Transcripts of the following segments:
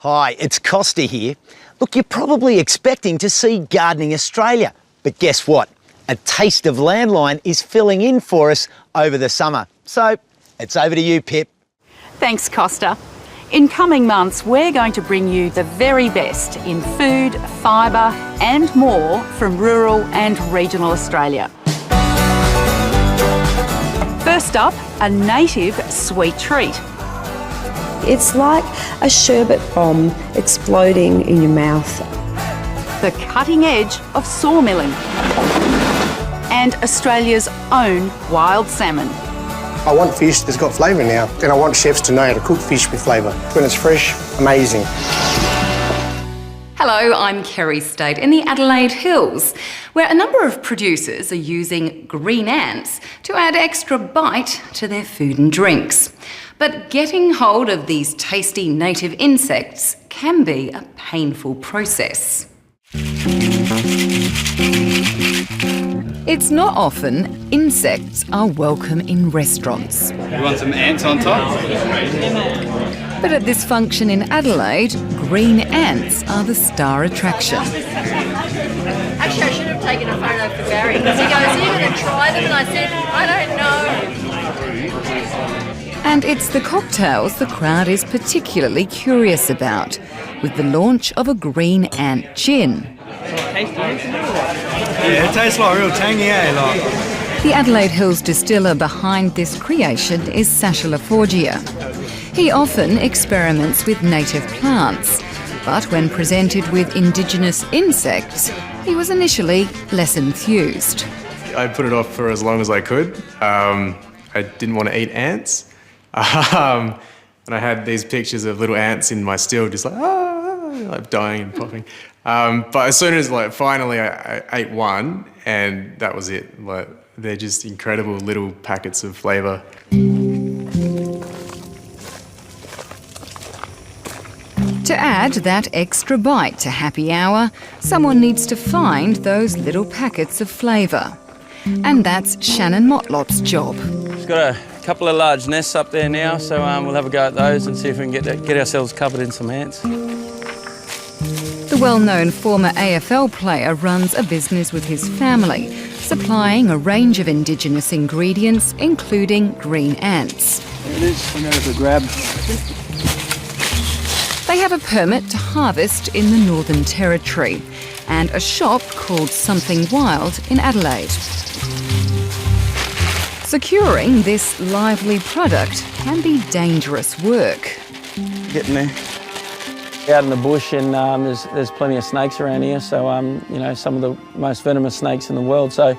Hi, it's Costa here. Look, you're probably expecting to see Gardening Australia, but guess what? A Taste of Landline is filling in for us over the summer. So, it's over to you, Pip. Thanks, Costa. In coming months, we're going to bring you the very best in food, fibre and more from rural and regional Australia. First up, a native sweet treat. It's like a sherbet bomb exploding in your mouth. The cutting edge of sawmilling. And Australia's own wild salmon. I want fish that's got flavour now, and I want chefs to know how to cook fish with flavour. When it's fresh, amazing. Hello, I'm Kerry State in the Adelaide Hills, where a number of producers are using green ants to add extra bite to their food and drinks. But getting hold of these tasty native insects can be a painful process. It's not often insects are welcome in restaurants. You want some ants on top? But at this function in Adelaide, green ants are the star attraction. Actually, I should have taken a photo for Barry because he goes, "Are you going to try them?" And I said, "I don't know." And it's the cocktails the crowd is particularly curious about, with the launch of a green ant gin. Yeah, it tastes like real tangy, eh? The Adelaide Hills distiller behind this creation is Sacha Laforgia. He often experiments with native plants, but when presented with indigenous insects, he was initially less enthused. I put it off for as long as I could. I didn't want to eat ants. And I had these pictures of little ants in my still just like dying and popping. But as soon as finally I ate one, and that was it. They're just incredible little packets of flavour. To add that extra bite to happy hour, someone needs to find those little packets of flavour. And that's Shannon Motlop's job. We've got a couple of large nests up there now, so we'll have a go at those and see if we can get ourselves covered in some ants. The well-known former AFL player runs a business with his family, supplying a range of indigenous ingredients, including green ants. There it is, we'll go for a grab. They have a permit to harvest in the Northern Territory and a shop called Something Wild in Adelaide. Securing this lively product can be dangerous work. Getting there. Out in the bush, and there's plenty of snakes around here, so some of the most venomous snakes in the world, so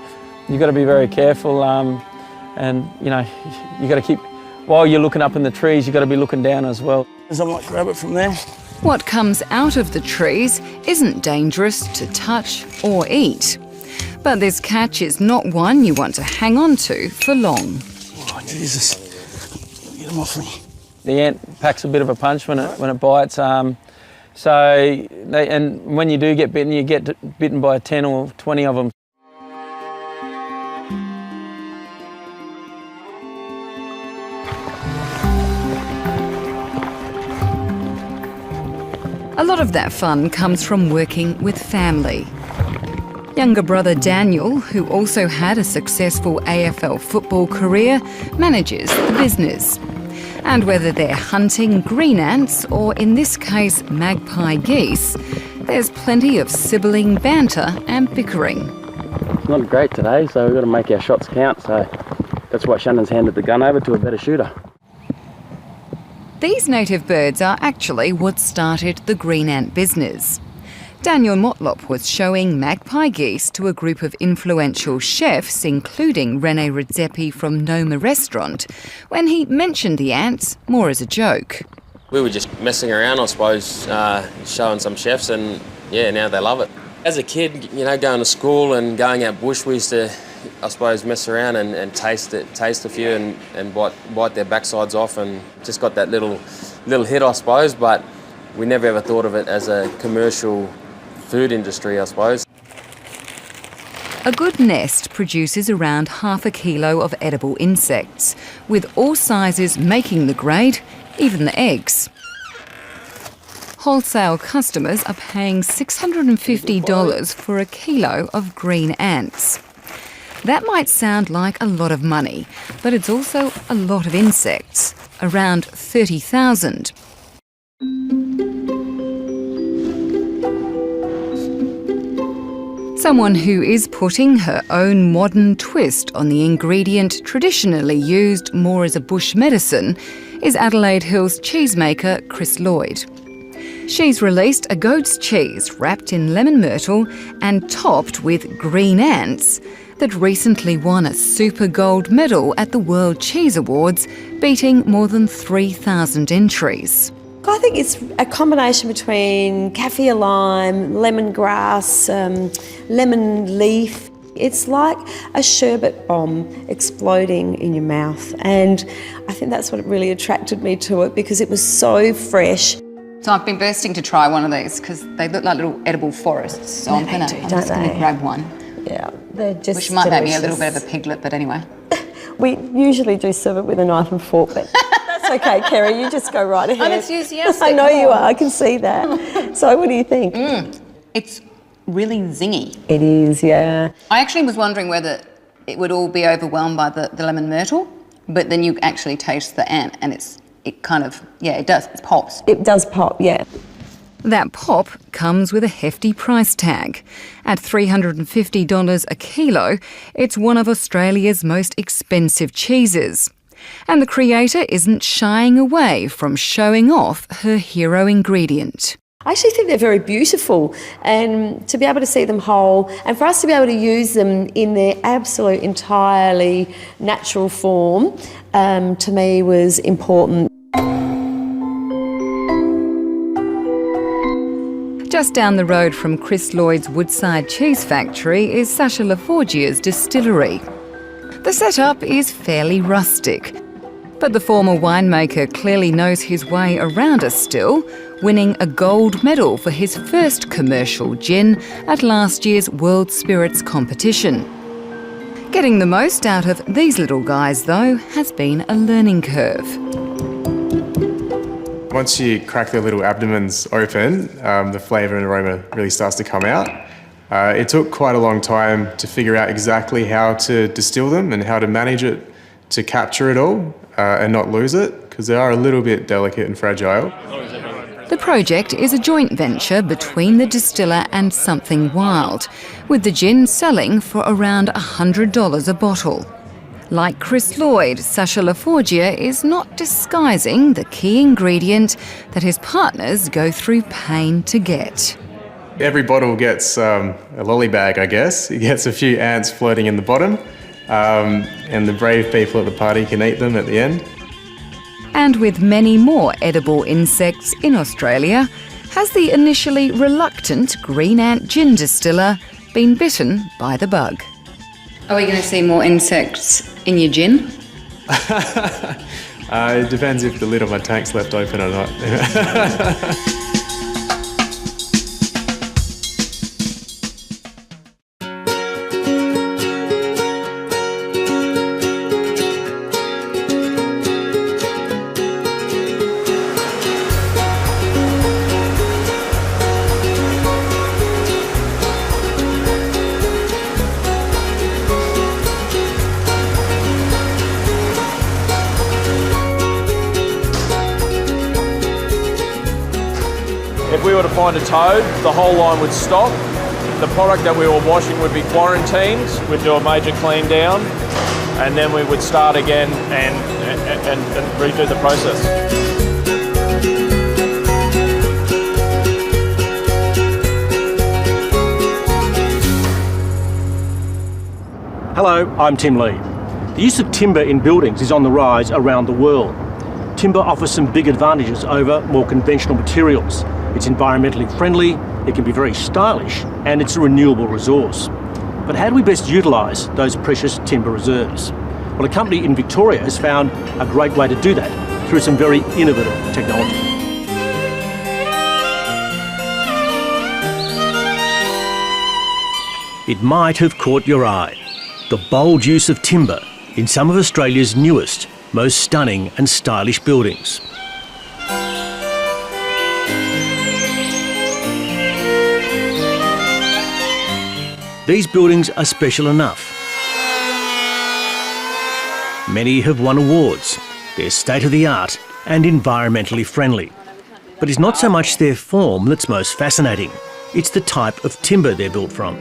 you've got to be very careful, and you've got to keep, while you're looking up in the trees, you've got to be looking down as well. I might grab it from there. What comes out of the trees isn't dangerous to touch or eat. But this catch is not one you want to hang on to for long. Oh, Jesus. Get them off me. The ant packs a bit of a punch when it bites. And when you do get bitten, you get bitten by 10 or 20 of them. A lot of that fun comes from working with family. Younger brother Daniel, who also had a successful AFL football career, manages the business. And whether they're hunting green ants or, in this case, magpie geese, there's plenty of sibling banter and bickering. It's not great today, so we've got to make our shots count, so that's why Shannon's handed the gun over to a better shooter. These native birds are actually what started the green ant business. Daniel Motlop was showing magpie geese to a group of influential chefs, including Rene Redzepi from Noma Restaurant, when he mentioned the ants more as a joke. We were just messing around, I suppose, showing some chefs, and yeah, now they love it. As a kid, going to school and going out bush, we used to, I suppose, mess around and taste a few and bite their backsides off, and just got that little hit, I suppose, but we never ever thought of it as a commercial food industry, I suppose. A good nest produces around half a kilo of edible insects, with all sizes making the grade, even the eggs. wholesale customers are paying $650 for a kilo of green ants. That might sound like a lot of money, but it's also a lot of insects, around 30,000. Someone who is putting her own modern twist on the ingredient traditionally used more as a bush medicine is Adelaide Hill's cheesemaker Chris Lloyd. She's released a goat's cheese wrapped in lemon myrtle and topped with green ants that recently won a Super Gold medal at the World Cheese Awards, beating more than 3,000 entries. I think it's a combination between kaffir lime, lemongrass, lemon leaf. It's like a sherbet bomb exploding in your mouth, and I think that's what really attracted me to it, because it was so fresh. So I've been bursting to try one of these because they look like little edible forests. So I'm just going to grab one. Yeah, they're just which might make me a little delicious. bit of a piglet, but anyway. We usually do serve it with a knife and fork, but that's okay, Kerry, you just go right ahead. I'm enthusiastic. I know you are, I can see that. So what do you think? It's really zingy. It is, yeah. I actually was wondering whether it would all be overwhelmed by the lemon myrtle, but then you actually taste the ant and it pops. It does pop, yeah. That pop comes with a hefty price tag. At $350 a kilo, it's one of Australia's most expensive cheeses. And the creator isn't shying away from showing off her hero ingredient. I actually think they're very beautiful, and to be able to see them whole and for us to be able to use them in their absolute entirely natural form, to me was important. Just down the road from Chris Lloyd's Woodside Cheese Factory is Sasha Laforgia's distillery. The setup is fairly rustic, but the former winemaker clearly knows his way around a still, winning a gold medal for his first commercial gin at last year's World Spirits competition. Getting the most out of these little guys, though, has been a learning curve. Once you crack their little abdomens open, the flavour and aroma really starts to come out. It took quite a long time to figure out exactly how to distill them and how to manage it to capture it all and not lose it, because they are a little bit delicate and fragile. The project is a joint venture between the distiller and Something Wild, with the gin selling for around $100 a bottle. Like Chris Lloyd, Sasha Laforgia is not disguising the key ingredient that his partners go through pain to get. Every bottle gets a lolly bag, I guess. It gets a few ants floating in the bottom, and the brave people at the party can eat them at the end. And with many more edible insects in Australia, has the initially reluctant green ant gin distiller been bitten by the bug? Are we going to see more insects in your gin? It depends if the lid of my tank's left open or not. If we were to find a toad, the whole line would stop. The product that we were washing would be quarantined. We'd do a major clean down, and then we would start again and redo the process. Hello, I'm Tim Lee. The use of timber in buildings is on the rise around the world. Timber offers some big advantages over more conventional materials. It's environmentally friendly, it can be very stylish, and it's a renewable resource. But how do we best utilise those precious timber reserves? Well, a company in Victoria has found a great way to do that through some very innovative technology. It might have caught your eye. The bold use of timber in some of Australia's newest, most stunning and stylish buildings. These buildings are special enough. Many have won awards. They're state-of-the-art and environmentally friendly. But it's not so much their form that's most fascinating. It's the type of timber they're built from.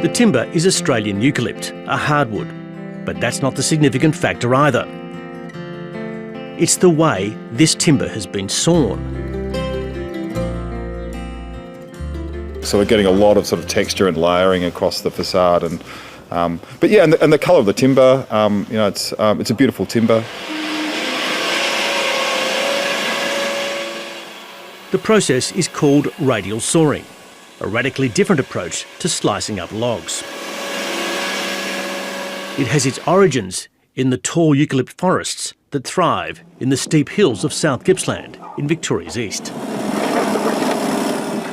The timber is Australian eucalypt, a hardwood. But that's not the significant factor either. It's the way this timber has been sawn. So we're getting a lot of sort of texture and layering across the facade, and but yeah, and the colour of the timber, you know, it's a beautiful timber. The process is called radial sawing, a radically different approach to slicing up logs. It has its origins in the tall eucalypt forests that thrive in the steep hills of South Gippsland in Victoria's east.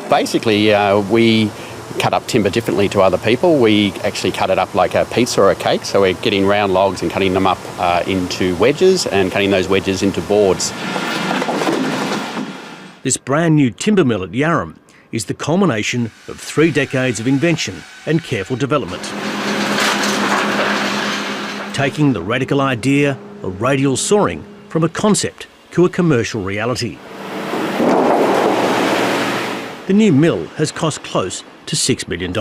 Basically, we cut up timber differently to other people. We actually cut it up like a pizza or a cake, so we're getting round logs and cutting them up into wedges and cutting those wedges into boards. This brand new timber mill at Yarram is the culmination of 3 decades of invention and careful development. Taking the radical idea of radial sawing from a concept to a commercial reality. The new mill has cost close to $6 million.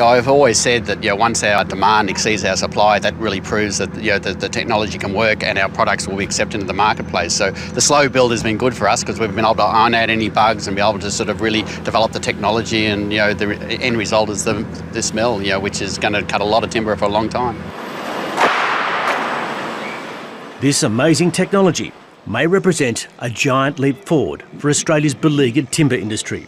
I've always said that once our demand exceeds our supply, that really proves that the technology can work and our products will be accepted in the marketplace. So the slow build has been good for us because we've been able to iron out any bugs and be able to sort of really develop the technology, and the end result is this mill, which is going to cut a lot of timber for a long time. This amazing technology may represent a giant leap forward for Australia's beleaguered timber industry.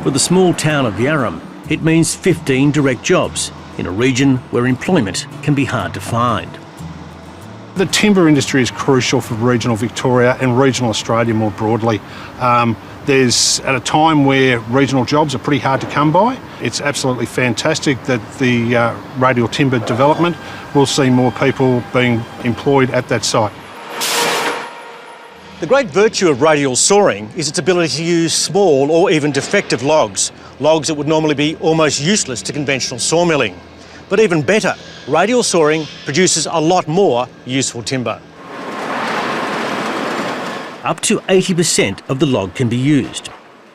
For the small town of Yarram, it means 15 direct jobs in a region where employment can be hard to find. The timber industry is crucial for regional Victoria and regional Australia more broadly. There's at a time where regional jobs are pretty hard to come by. It's absolutely fantastic that the radial timber development will see more people being employed at that site. The great virtue of radial sawing is its ability to use small or even defective logs that would normally be almost useless to conventional sawmilling. But even better, radial sawing produces a lot more useful timber. Up to 80% of the log can be used.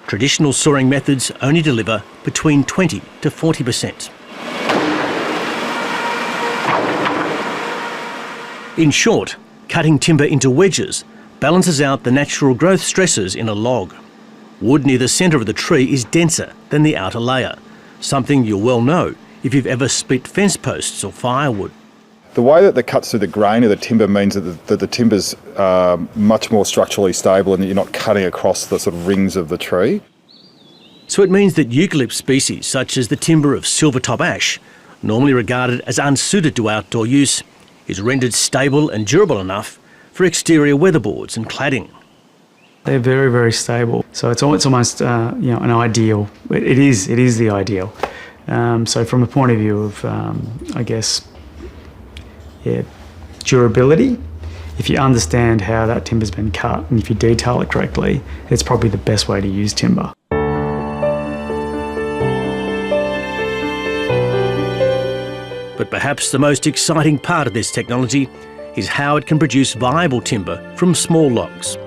Traditional sawing methods only deliver between 20 to 40%. In short, cutting timber into wedges balances out the natural growth stresses in a log. Wood near the centre of the tree is denser than the outer layer, something you'll well know if you've ever split fence posts or firewood. The way that it cuts through the grain of the timber means that the timber's much more structurally stable and that you're not cutting across the sort of rings of the tree. So it means that eucalypt species such as the timber of silvertop ash, normally regarded as unsuited to outdoor use, is rendered stable and durable enough for exterior weatherboards and cladding. They're very, very stable. So it's almost an ideal. It is the ideal. So from a point of view of, durability, if you understand how that timber's been cut and if you detail it correctly, it's probably the best way to use timber. But perhaps the most exciting part of this technology is how it can produce viable timber from small logs.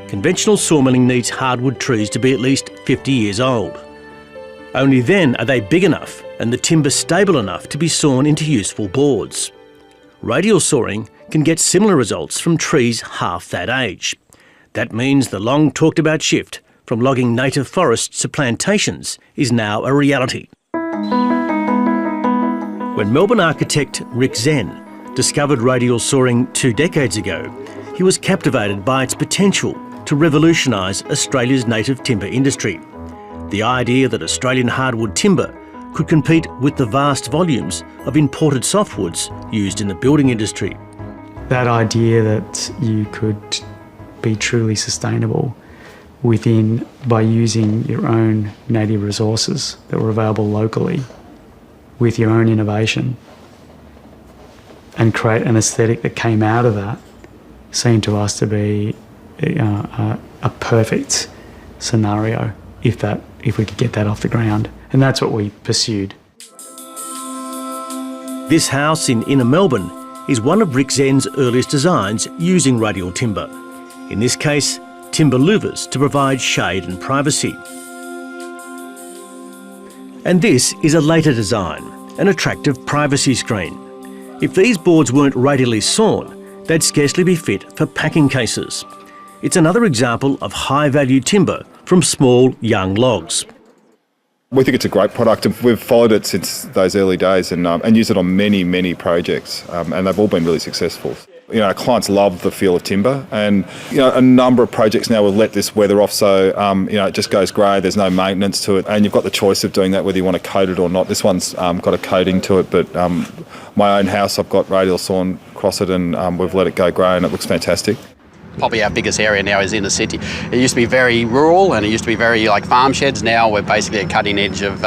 Conventional sawmilling needs hardwood trees to be at least 50 years old. Only then are they big enough and the timber stable enough to be sawn into useful boards. Radial sawing can get similar results from trees half that age. That means the long talked about shift from logging native forests to plantations is now a reality. When Melbourne architect Rick Zen discovered radial sawing 2 decades ago, he was captivated by its potential to revolutionise Australia's native timber industry. The idea that Australian hardwood timber could compete with the vast volumes of imported softwoods used in the building industry. That idea that you could be truly sustainable by using your own native resources that were available locally with your own innovation and create an aesthetic that came out of that seemed to us to be a perfect scenario if we could get that off the ground. And that's what we pursued. This house in inner Melbourne is one of Rick Zen's earliest designs using radial timber. In this case, timber louvers to provide shade and privacy. And this is a later design, an attractive privacy screen. If these boards weren't radially sawn, they'd scarcely be fit for packing cases. It's another example of high-value timber from small, young logs. We think it's a great product, and we've followed it since those early days and used it on many, many projects, and they've all been really successful. You know, our clients love the feel of timber, and a number of projects now will let this weather off, so it just goes grey. There's no maintenance to it, and you've got the choice of doing that whether you want to coat it or not. This one's got a coating to it, but my own house, I've got radial sawn across it, and we've let it go grey, and it looks fantastic. Probably our biggest area now is in the city. It used to be very rural and it used to be very like farm sheds. Now we're basically a cutting edge of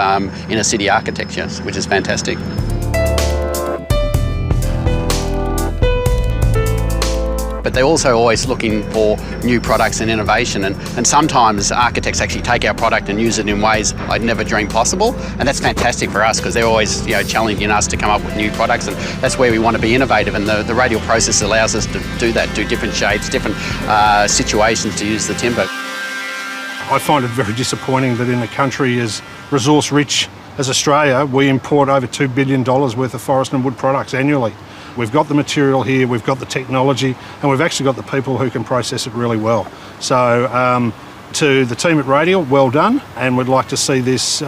inner city architecture, which is fantastic. But they're also always looking for new products and innovation, and sometimes architects actually take our product and use it in ways I'd never dreamed possible, and that's fantastic for us because they're always challenging us to come up with new products, and that's where we want to be innovative, and the radial process allows us to do that, do different shapes, different situations to use the timber. I find it very disappointing that in a country as resource rich as Australia, we import over $2 billion worth of forest and wood products annually. We've got the material here, we've got the technology, and we've actually got the people who can process it really well. So to the team at Radial, well done, and we'd like to see this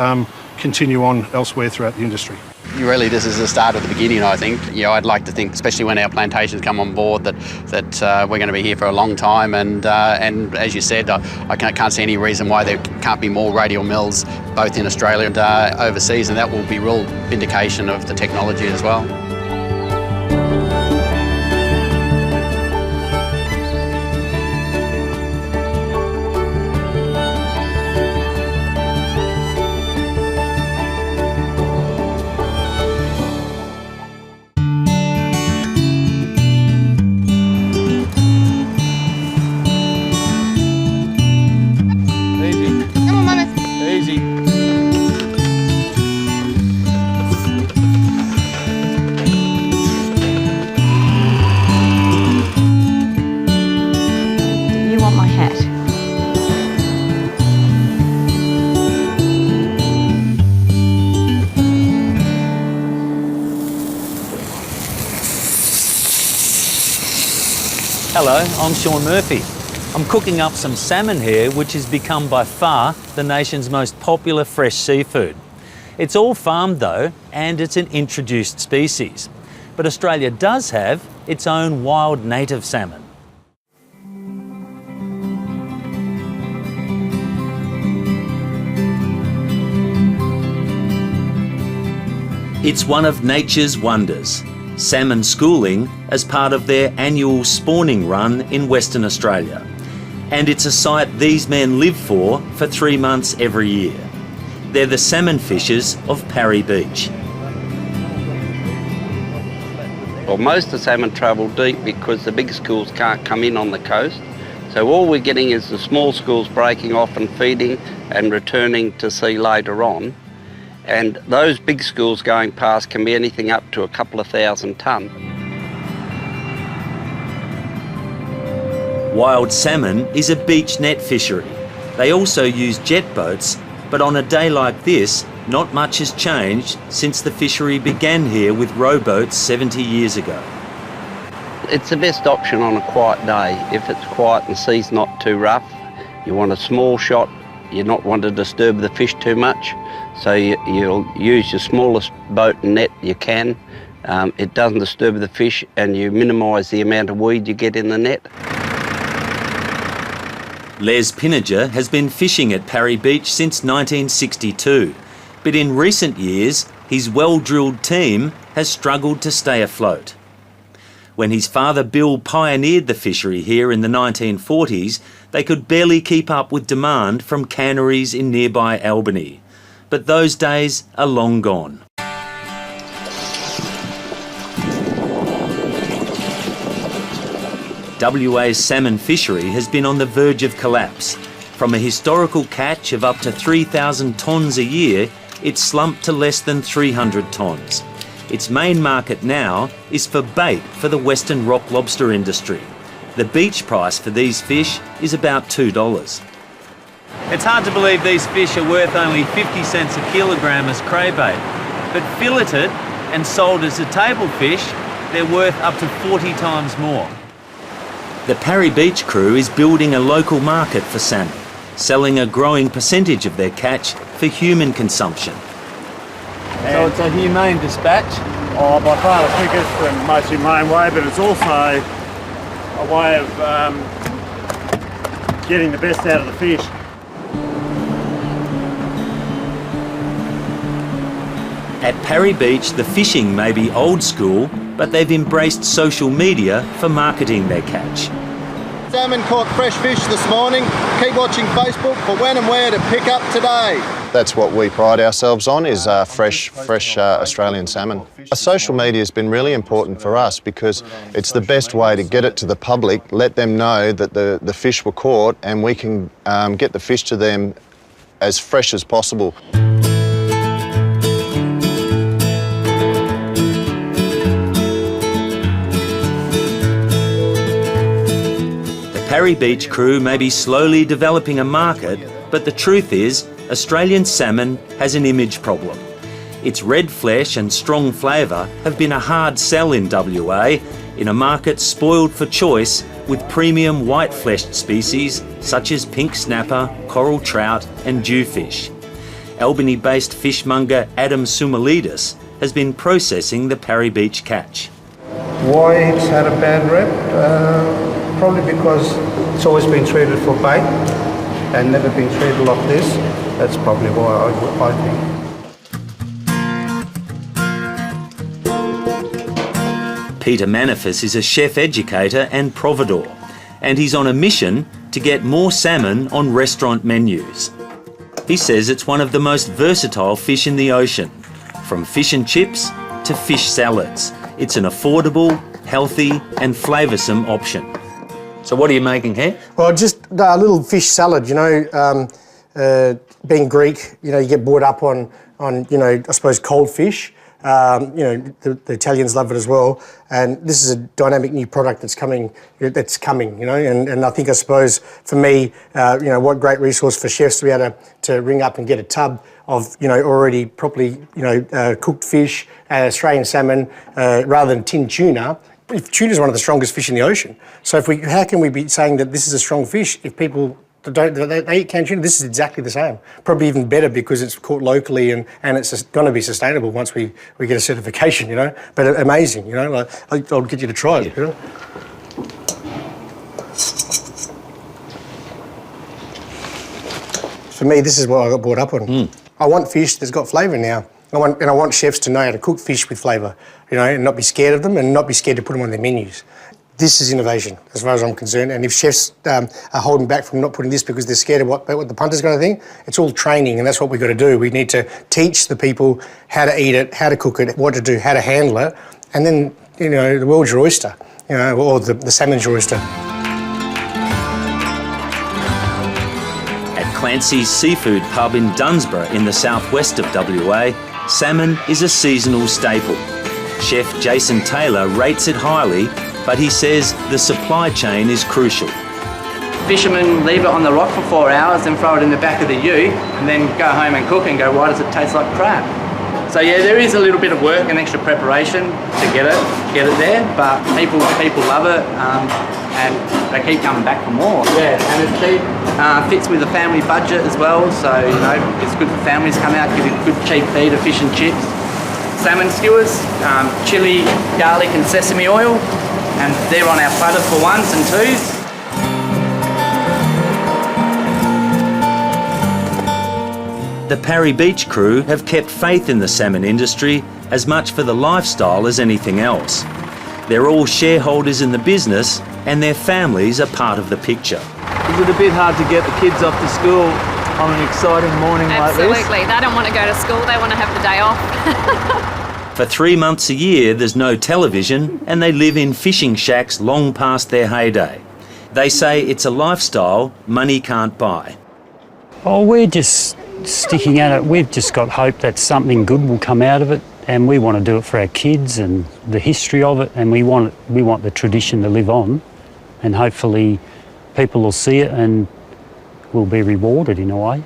continue on elsewhere throughout the industry. Really, this is the start of the beginning, I think. I'd like to think, especially when our plantations come on board, that we're going to be here for a long time, and as you said, I can't see any reason why there can't be more radial mills, both in Australia and overseas, and that will be real vindication of the technology as well. Hello, I'm Sean Murphy. I'm cooking up some salmon here, which has become by far the nation's most popular fresh seafood. It's all farmed though, and it's an introduced species. But Australia does have its own wild native salmon. It's one of nature's wonders. Salmon schooling as part of their annual spawning run in Western Australia. And it's a site these men live for 3 months every year. They're the salmon fishers of Parry Beach. Well, most of the salmon travel deep because the big schools can't come in on the coast. So all we're getting is the small schools breaking off and feeding and returning to sea later on. And those big schools going past can be anything up to a couple of 1,000 tonne. Wild salmon is a beach net fishery. They also use jet boats, but on a day like this, not much has changed since the fishery began here with rowboats 70 years ago. It's the best option on a quiet day. If it's quiet and the sea's not too rough, you want a small shot, you not want to disturb the fish too much. So you'll use your smallest boat and net you can. It doesn't disturb the fish and you minimise the amount of weed you get in the net. Les Pinniger has been fishing at Parry Beach since 1962, but in recent years his well-drilled team has struggled to stay afloat. When his father Bill pioneered the fishery here in the 1940s, they could barely keep up with demand from canneries in nearby Albany. But those days are long gone. WA's salmon fishery has been on the verge of collapse. From a historical catch of up to 3,000 tonnes a year, it's slumped to less than 300 tonnes. Its main market now is for bait for the Western rock lobster industry. The beach price for these fish is about $2. It's hard to believe these fish are worth only 50 cents a kilogram as craybait, but filleted and sold as a table fish, they're worth up to 40 times more. The Parry Beach crew is building a local market for salmon, selling a growing percentage of their catch for human consumption. So it's a humane dispatch? Oh, by far the quickest and most humane way, but it's also a way of getting the best out of the fish. At Parry Beach, the fishing may be old school, but they've embraced social media for marketing their catch. Salmon caught fresh fish this morning. Keep watching Facebook for when and where to pick up today. That's what we pride ourselves on, is fresh Australian salmon. Social media has been really important for us because it's the best way to get it to the public, let them know that the fish were caught, and we can get the fish to them as fresh as possible. Parry Beach crew may be slowly developing a market, but the truth is, Australian salmon has an image problem. Its red flesh and strong flavour have been a hard sell in WA, in a market spoiled for choice with premium white-fleshed species such as pink snapper, coral trout and jewfish. Albany-based fishmonger Adam Soumalidis has been processing the Parry Beach catch. Why it's had a bad rep? Probably because it's always been treated for bait and never been treated like this. That's probably why I think. Peter Manifest is a chef educator and providor, and he's on a mission to get more salmon on restaurant menus. He says it's one of the most versatile fish in the ocean, from fish and chips to fish salads. It's an affordable, healthy and flavoursome option. So what are you making here? Well, just a little fish salad, you know, being Greek, you know, you get brought up on you know, I suppose cold fish. You know, the Italians love it as well. And this is a dynamic new product that's coming, you know, and I think, I suppose, for me, you know, what great resource for chefs to be able to ring up and get a tub of, you know, already properly, you know, cooked fish, Australian salmon, rather than tinned tuna. Tuna is one of the strongest fish in the ocean. So how can we be saying that this is a strong fish if people they eat canned tuna? This is exactly the same. Probably even better because it's caught locally and it's going to be sustainable once we get a certification, you know. But amazing, you know. Like, I'll get you to try it, you know. For me, this is what I got brought up on. I want fish that's got flavour now. I want chefs to know how to cook fish with flavour, you know, and not be scared of them and not be scared to put them on their menus. This is innovation, as far as I'm concerned. And if chefs are holding back from not putting this because they're scared of what the punter's going to think, it's all training, and that's what we've got to do. We need to teach the people how to eat it, how to cook it, what to do, how to handle it, and then, you know, the world's your oyster, you know, or the salmon's your oyster. At Clancy's Seafood Pub in Dunsborough in the southwest of WA, salmon is a seasonal staple. Chef Jason Taylor rates it highly, but he says the supply chain is crucial. Fishermen leave it on the rock for 4 hours, then throw it in the back of the ute, and then go home and cook and go, why does it taste like crap? So yeah, there is a little bit of work and extra preparation to get it there, but people love it, and they keep coming back for more. Yeah, and it's cheap, fits with a family budget as well, so you know, it's good for families to come out, get a good cheap feed of fish and chips. Salmon skewers, chilli, garlic and sesame oil, and they're on our platter for 1s and 2s. The Parry Beach crew have kept faith in the salmon industry as much for the lifestyle as anything else. They're all shareholders in the business and their families are part of the picture. Is it a bit hard to get the kids off to school on an exciting morning like this? Absolutely. They don't want to go to school, they want to have the day off. For 3 months a year, there's no television and they live in fishing shacks long past their heyday. They say it's a lifestyle money can't buy. Oh, we're just sticking at it. We've just got hope that something good will come out of it, and we want to do it for our kids and the history of it, and we want the tradition to live on, and hopefully people will see it and will be rewarded in a way.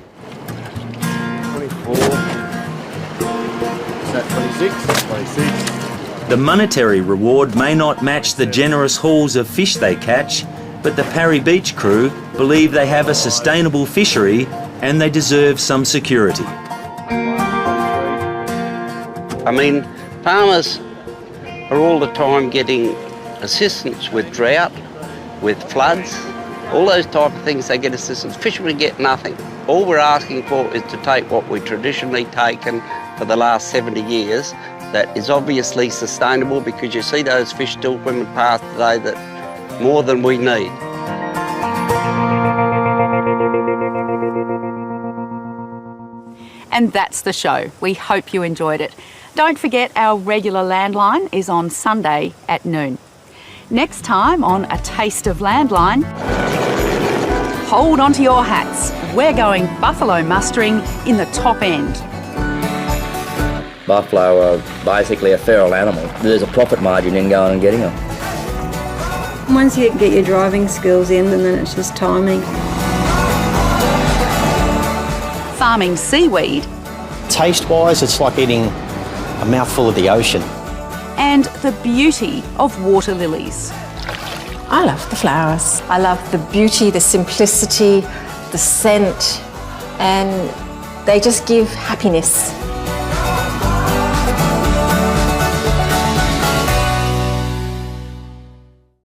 24. Is that 26? 26. The monetary reward may not match the generous hauls of fish they catch, but the Parry Beach crew believe they have a sustainable fishery and they deserve some security. I mean, farmers are all the time getting assistance with drought, with floods, all those type of things they get assistance. Fishermen get nothing. All we're asking for is to take what we've traditionally taken for the last 70 years that is obviously sustainable, because you see those fish still swimming past today that more than we need. And that's the show. We hope you enjoyed it. Don't forget our regular landline is on Sunday at noon. Next time on A Taste of Landline, hold on to your hats. We're going buffalo mustering in the top end. Buffalo are basically a feral animal. There's a profit margin in going and getting them. Once you get your driving skills in, and then it's just timing. Farming seaweed. Taste-wise, it's like eating a mouthful of the ocean. And the beauty of water lilies. I love the flowers. I love the beauty, the simplicity, the scent, and they just give happiness.